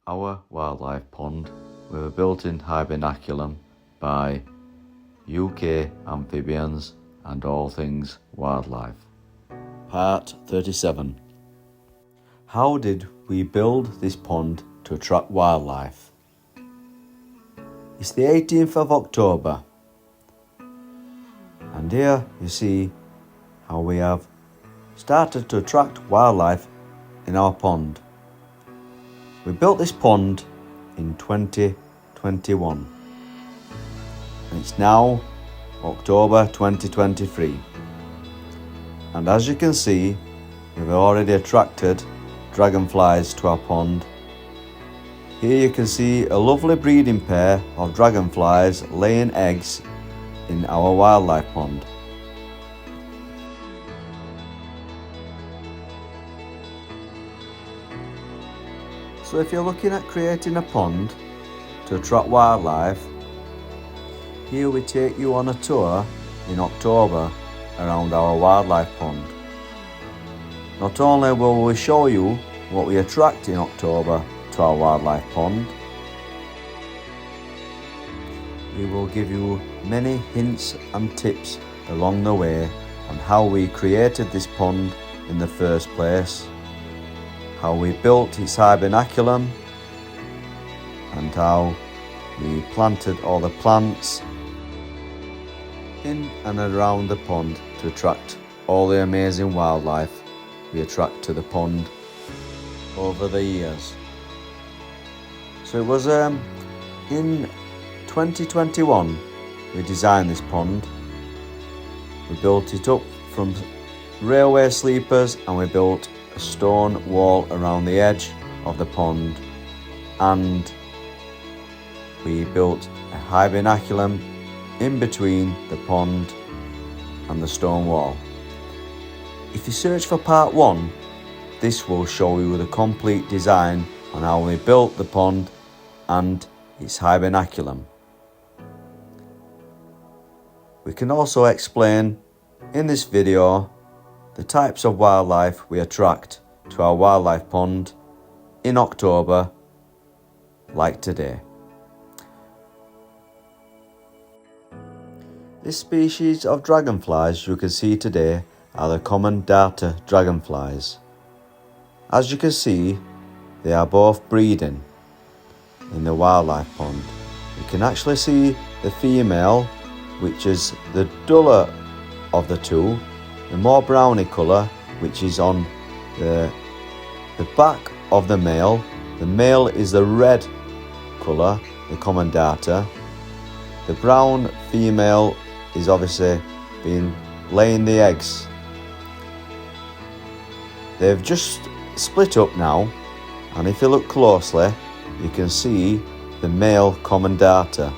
Our wildlife pond with a built-in hibernaculum by UK Amphibians and All Things Wildlife. Part 37. How did we build this pond to attract wildlife? It's the 18th of October, and here you see how we have started to attract wildlife in our pond. We built this pond in 2021 and it's now October 2023, and as you can see, we've already attracted dragonflies to our pond. Here you can see a lovely breeding pair of dragonflies laying eggs in our wildlife pond. So if you're looking at creating a pond to attract wildlife, here we take you on a tour in October around our wildlife pond. Not only will we show you what we attract in October to our wildlife pond, we will give you many hints and tips along the way on how we created this pond in the first place, how we built its hibernaculum, and how we planted all the plants in and around the pond to attract all the amazing wildlife we attract to the pond over the years. So it was in 2021 we designed this pond. We built it up from railway sleepers and we built a stone wall around the edge of the pond, and we built a hibernaculum in between the pond and the stone wall. If you search for part 1, this will show you the complete design on how we built the pond and its hibernaculum. We can also explain in this video the types of wildlife we attract to our wildlife pond in October, like today. This species of dragonflies you can see today are the common darter dragonflies. As you can see, they are both breeding in the wildlife pond. You can actually see the female, which is the duller of the two, the more browny colour, which is on the back of the male. The male is the red colour, the common darter. The brown female is obviously been laying the eggs. They've just split up now, and if you look closely, you can see the male common darter.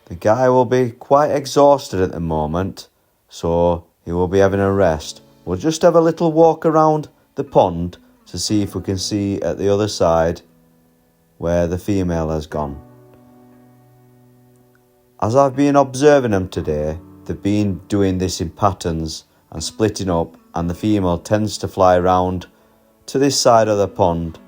The guy will be quite exhausted at the moment, so he will be having a rest. We'll just have a little walk around the pond to see if we can see at the other side where the female has gone. As I've been observing them today, they've been doing this in patterns and splitting up, and the female tends to fly around to this side of the pond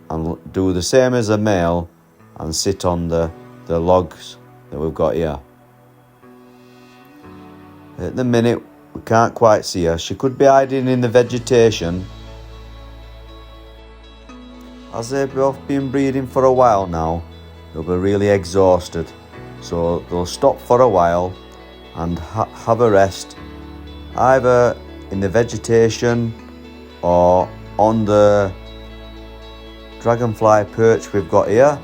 and do the same as the male and sit on the logs that we've got here. At the minute we can't quite see her. She could be hiding in the vegetation. As they've both been breeding for a while now, they'll be really exhausted, so they'll stop for a while and have a rest, either in the vegetation or on the dragonfly perch we've got here,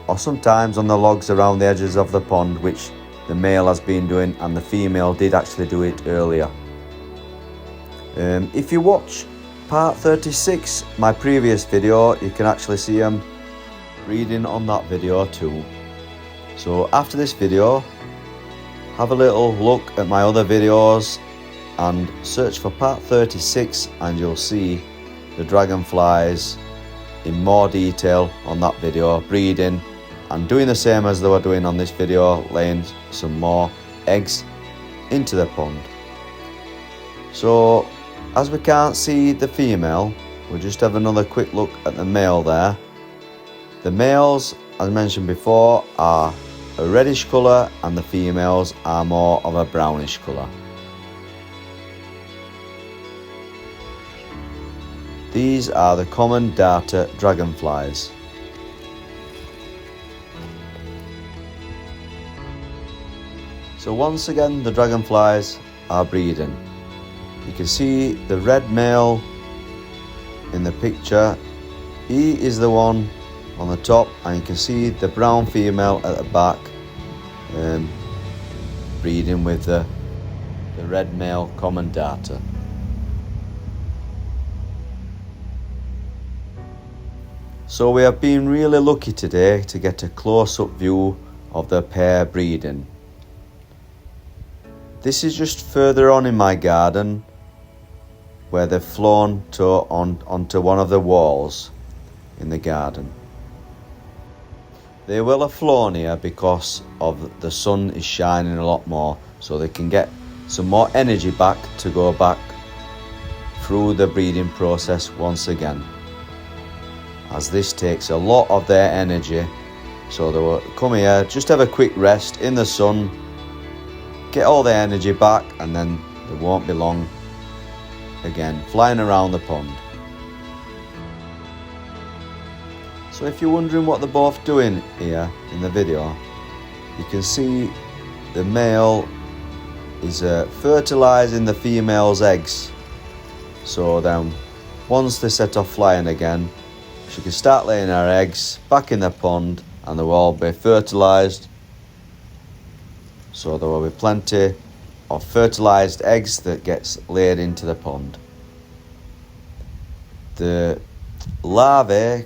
or sometimes on the logs around the edges of the pond, which the male has been doing and the female did actually do it earlier. If you watch part 36, my previous video, you can actually see them breeding on that video too. So after this video, have a little look at my other videos and search for part 36 and you'll see the dragonflies in more detail on that video, breeding and doing the same as they were doing on this video, laying some more eggs into the pond. So as we can't see the female, we'll just have another quick look at the male there. The males, as mentioned before, are a reddish colour and the females are more of a brownish colour. These are the common darter dragonflies. So once again, the dragonflies are breeding. You can see the red male in the picture. He is the one on the top, and you can see the brown female at the back breeding with the red male common darter. So we have been really lucky today to get a close-up view of the pair breeding. This is just further on in my garden where they've flown onto one of the walls in the garden. They will have flown here because of the sun is shining a lot more, so they can get some more energy back to go back through the breeding process once again, as this takes a lot of their energy. So they will come here, just have a quick rest in the sun, get all their energy back, and then they won't be long again flying around the pond. So if you're wondering what they're both doing here in the video, you can see the male is fertilising the female's eggs. So then once they set off flying again, she can start laying her eggs back in the pond and they will all be fertilised. So there will be plenty of fertilised eggs that gets laid into the pond. The larvae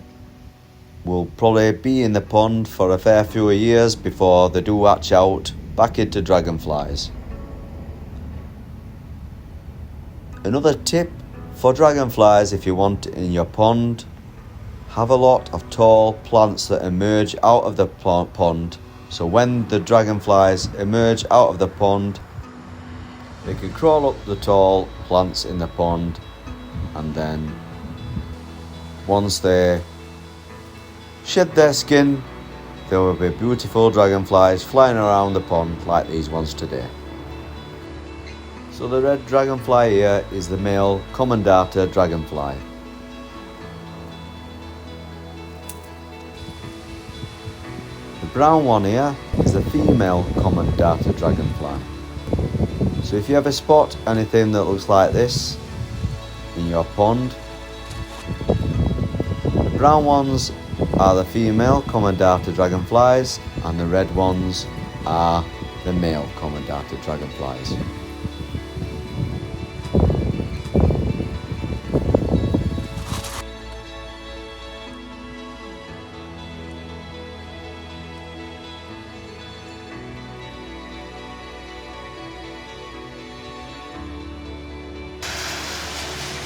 will probably be in the pond for a fair few years before they do hatch out back into dragonflies. Another tip for dragonflies, if you want it in your pond, have a lot of tall plants that emerge out of the pond, so when the dragonflies emerge out of the pond, they can crawl up the tall plants in the pond, and then once they shed their skin, there will be beautiful dragonflies flying around the pond like these ones today. So the red dragonfly here is the male common darter dragonfly. The brown one here is the female common darter dragonfly. So if you ever spot anything that looks like this in your pond, the brown ones are the female common darter dragonflies and the red ones are the male common darter dragonflies.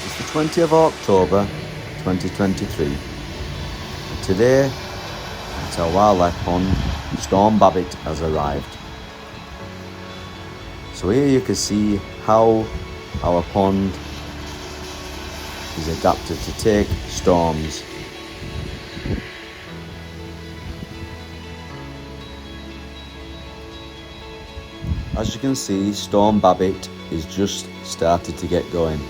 It's the 20th of October 2023. Today, at our wildlife pond, storm Babbitt has arrived. So here you can see how our pond is adapted to take storms. As you can see, storm Babbitt is just started to get going.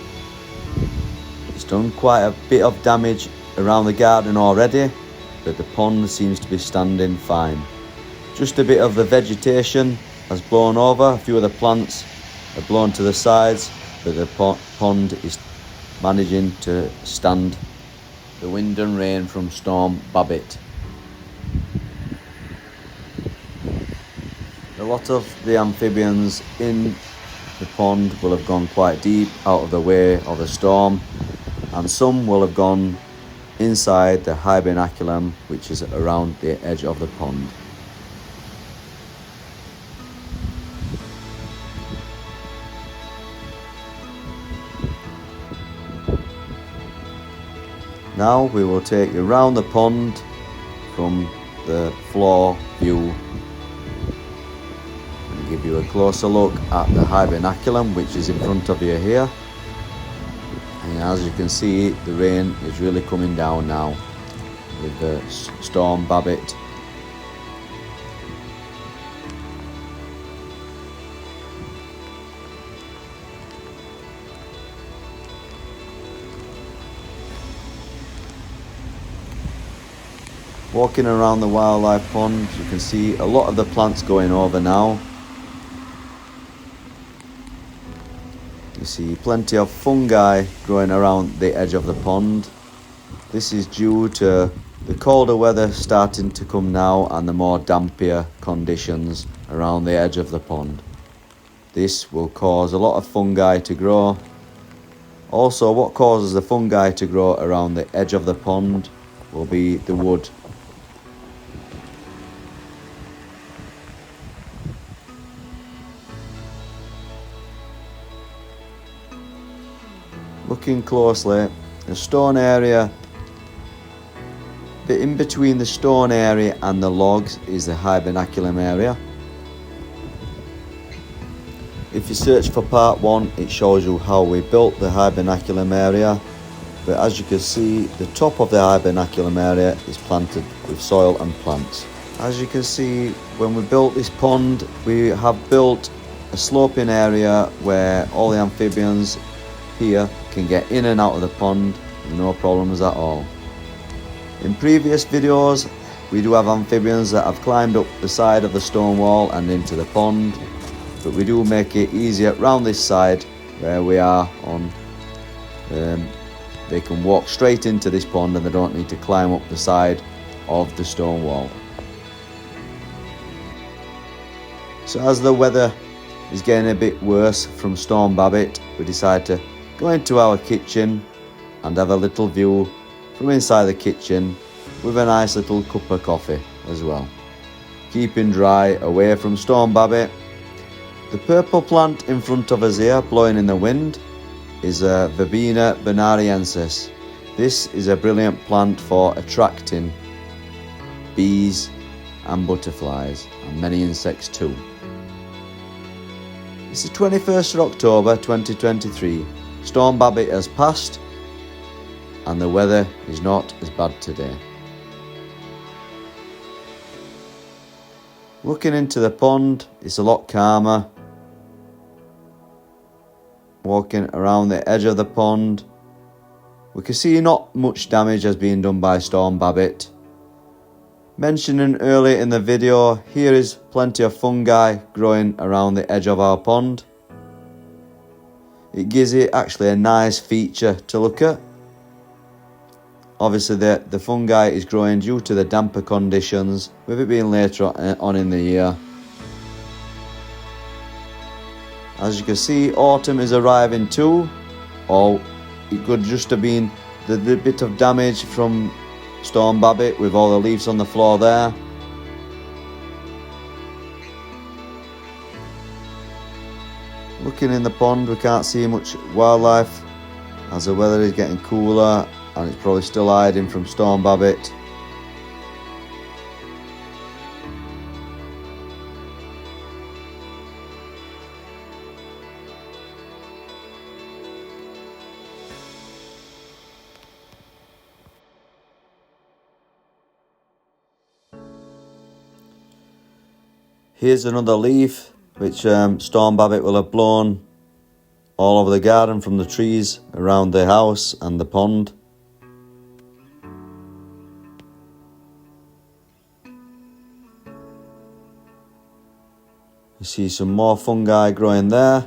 It's done quite a bit of damage around the garden already, but the pond seems to be standing fine. Just a bit of the vegetation has blown over, a few of the plants have blown to the sides, but the pond is managing to stand the wind and rain from storm Babbitt. A lot of the amphibians in the pond will have gone quite deep out of the way of the storm, and some will have gone inside the hibernaculum, which is around the edge of the pond. Now we will take you around the pond from the floor view and give you you a closer look at the hibernaculum, which is in front of you here. And as you can see, the rain is really coming down now with the storm Babbitt. Walking around the wildlife pond, you can see a lot of the plants going over now. You see plenty of fungi growing around the edge of the pond. This is due to the colder weather starting to come now and the more dampier conditions around the edge of the pond. This will cause a lot of fungi to grow. Also, what causes the fungi to grow around the edge of the pond will be the wood. Looking closely, the stone area, the in between the stone area and the logs is the hibernaculum area. If you search for part 1, it shows you how we built the hibernaculum area, but as you can see, the top of the hibernaculum area is planted with soil and plants. As you can see, when we built this pond, we have built a sloping area where all the amphibians here can get in and out of the pond with no problems at all. In previous videos, we do have amphibians that have climbed up the side of the stone wall and into the pond, but we do make it easier round this side where we are on. They can walk straight into this pond and they don't need to climb up the side of the stone wall. So as the weather is getting a bit worse from Storm Babbitt, we decided to go into our kitchen and have a little view from inside the kitchen with a nice little cup of coffee as well. Keeping dry away from Storm Babbitt. The purple plant in front of us here, blowing in the wind, is a Verbena bonariensis. This is a brilliant plant for attracting bees and butterflies and many insects too. It's the 21st of October 2023. Storm Babbitt has passed and the weather is not as bad today. Looking into the pond, it's a lot calmer. Walking around the edge of the pond, we can see not much damage has been done by Storm Babbitt. Mentioning earlier in the video, here is plenty of fungi growing around the edge of our pond. It gives it actually a nice feature to look at. Obviously the fungi is growing due to the damper conditions, with it being later on in the year. As you can see, autumn is arriving too, or it could just have been the bit of damage from Storm Babbitt with all the leaves on the floor there. Looking in the pond, we can't see much wildlife as the weather is getting cooler and it's probably still hiding from Storm Babbitt. Here's another leaf which Storm Babbitt will have blown all over the garden from the trees around the house and the pond. You see some more fungi growing there.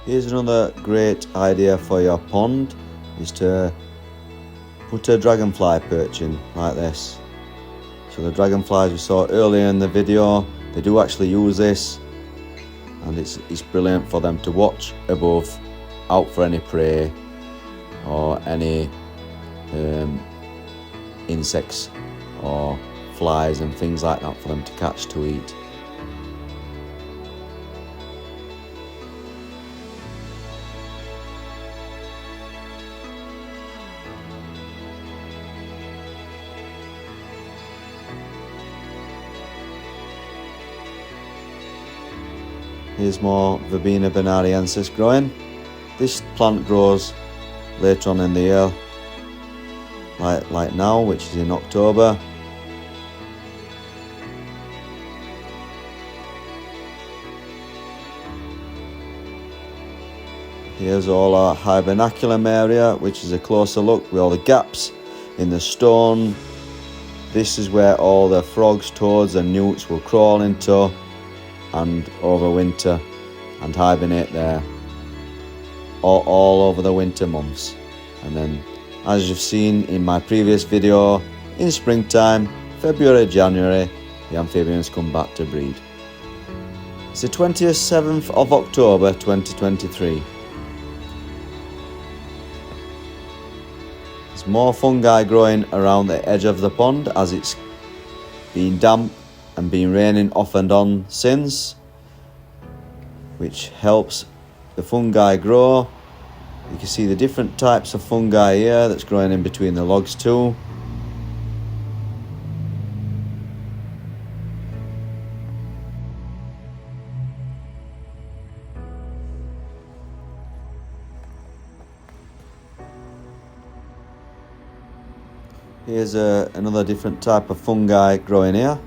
Here's another great idea for your pond, is to put a dragonfly perch in like this. So the dragonflies we saw earlier in the video, they do actually use this, and it's brilliant for them to watch above, out for any prey or any insects or flies and things like that for them to catch to eat. Here's more Verbena bonariensis growing. This plant grows later on in the year, like now, which is in October. Here's all our hibernaculum area, which is a closer look with all the gaps in the stone. This is where all the frogs, toads and newts will crawl into and overwinter and hibernate there all over the winter months. And then, as you've seen in my previous video, in springtime, February, January, the amphibians come back to breed. It's the 27th of October 2023. There's more fungi growing around the edge of the pond as it's been damp and been raining off and on since, which helps the fungi grow. You can see the different types of fungi here that's growing in between the logs too. Here's another different type of fungi growing here.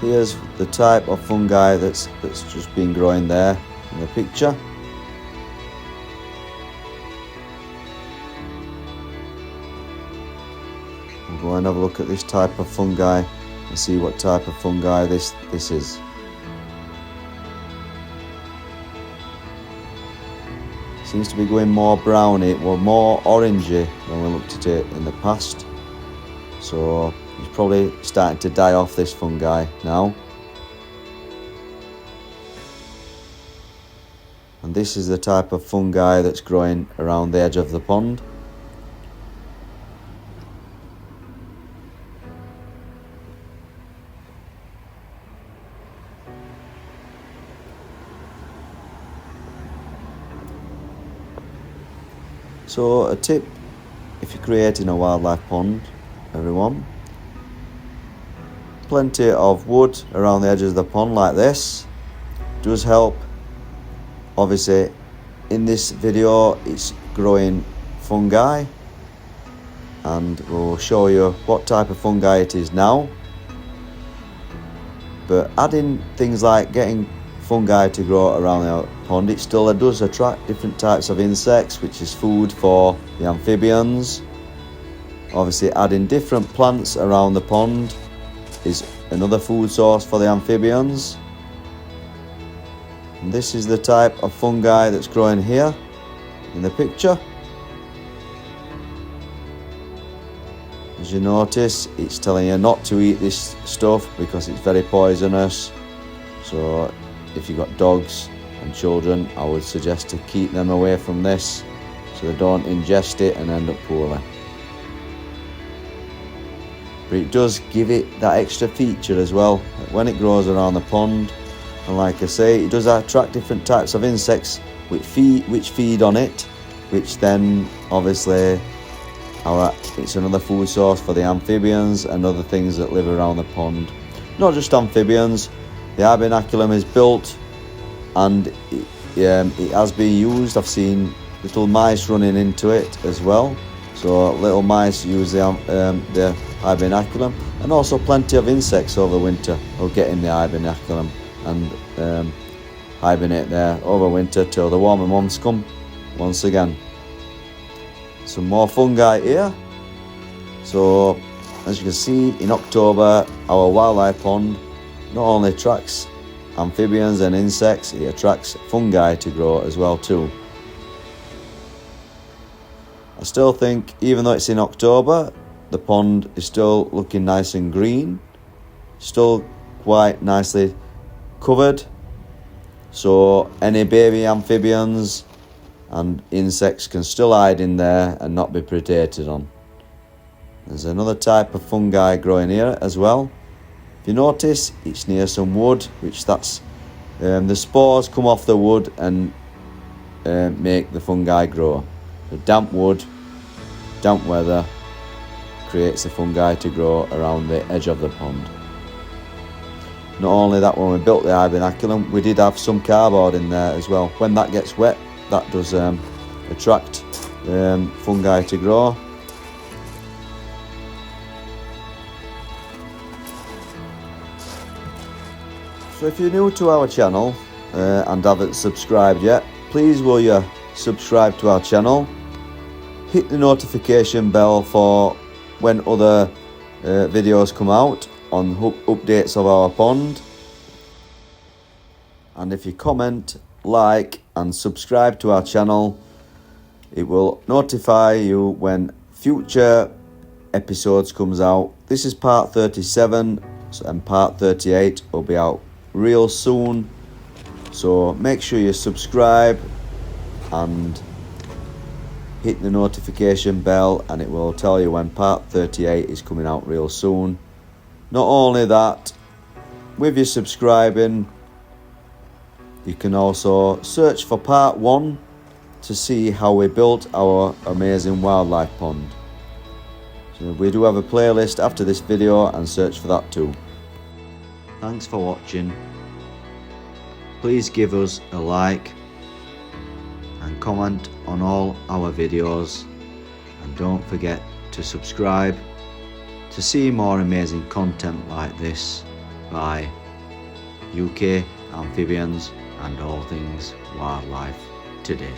Here's the type of fungi that's just been growing there in the picture. We'll go and have a look at this type of fungi and see what type of fungi this is. Seems to be going more browny, well, more orangey when we looked at it in the past. So it's probably starting to die off, this fungi now. And this is the type of fungi that's growing around the edge of the pond. So a tip, if you're creating a wildlife pond, everyone, plenty of wood around the edges of the pond like this does help. Obviously in this video it's growing fungi, and we'll show you what type of fungi it is now. But adding things like getting fungi to grow around the pond, it still does attract different types of insects, which is food for the amphibians. Obviously adding different plants around the pond is another food source for the amphibians. And this is the type of fungi that's growing here in the picture. As you notice, it's telling you not to eat this stuff because it's very poisonous. So if you've got dogs and children, I would suggest to keep them away from this so they don't ingest it and end up poorly. But it does give it that extra feature as well when it grows around the pond. And like I say, it does attract different types of insects which feed on it, which then obviously it's another food source for the amphibians and other things that live around the pond. Not just amphibians. The hibernaculum is built and it has been used. I've seen little mice running into it as well. So little mice use the hibernaculum, and also plenty of insects over winter will get in the hibernaculum and hibernate there over winter till the warmer months come once again. Some more fungi here. So as you can see, in October our wildlife pond not only attracts amphibians and insects, it attracts fungi to grow as well too. I still think, even though it's in October, the pond is still looking nice and green, still quite nicely covered, so any baby amphibians and insects can still hide in there and not be predated on. There's another type of fungi growing here as well. If you notice, it's near some wood, which that's the spores come off the wood and make the fungi grow. So damp wood, damp weather creates the fungi to grow around the edge of the pond. Not only that, when we built the hibernaculum, we did have some cardboard in there as well. When that gets wet, that does attract fungi to grow. So if you're new to our channel and haven't subscribed yet, please will you subscribe to our channel, hit the notification bell for when other videos come out on updates of our pond, and if you comment, like and subscribe to our channel, it will notify you when future episodes comes out. This is part 37 and part 38 will be out real soon, so make sure you subscribe and hit the notification bell, and it will tell you when part 38 is coming out real soon. Not only that, with your subscribing, you can also search for part 1 to see how we built our amazing wildlife pond. So we do have a playlist after this video, and search for that too. Thanks for watching. Please give us a like and comment on all our videos, and don't forget to subscribe to see more amazing content like this by UK Amphibians and all things wildlife today.